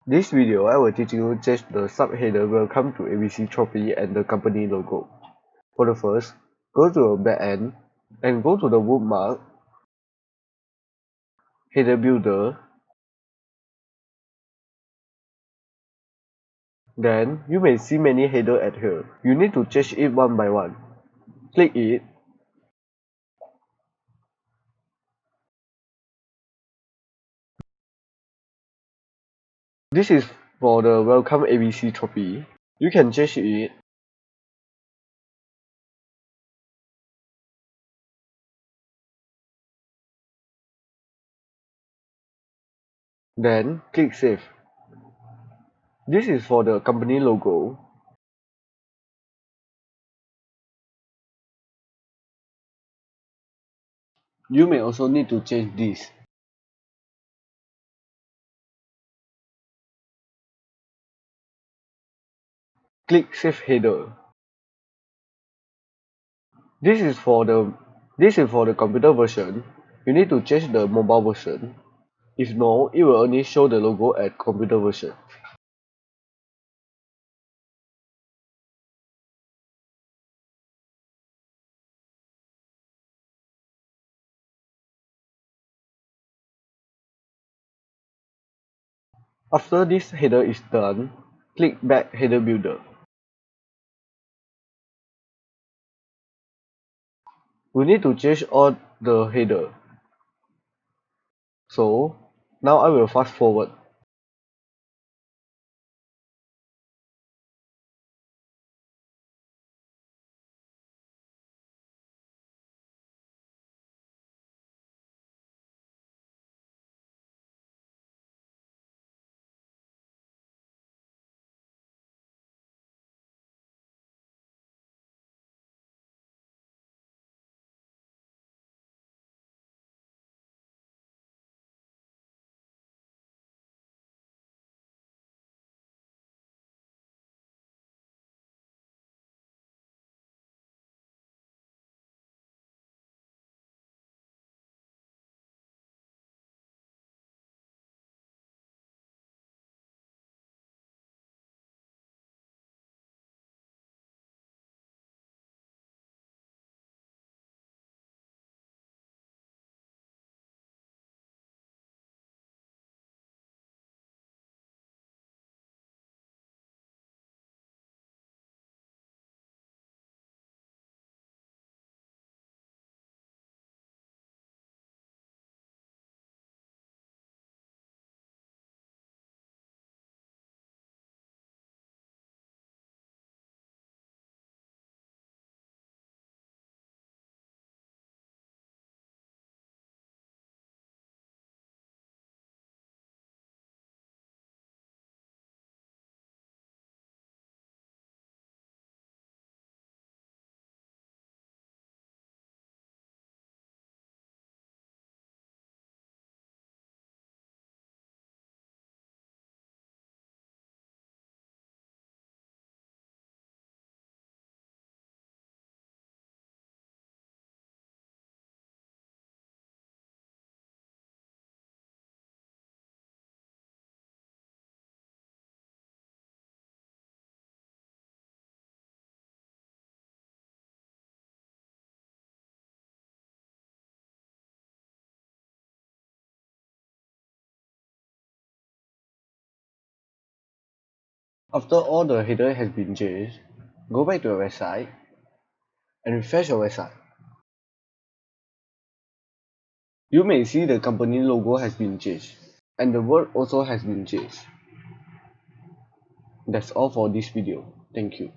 This video I will teach you change the subheader welcome to ABC Trophy and the company logo. For the first, go to a backend and go to the WoodMart header builder. Then you may see many header at here. You need to change it one by one. Click it. This is for the welcome ABC Trophy. You can change it. Then click save. This is for the company logo. You may also need to change this. Click save header. This is for the computer version. You need to change the mobile version. If no, it will only show the logo at computer version. After this header is done, click back header builder. We need to change all the header. So now I will fast forward. After all the header has been changed, go back to your website and refresh your website. You may see the company logo has been changed and the word also has been changed. That's all for this video. Thank you.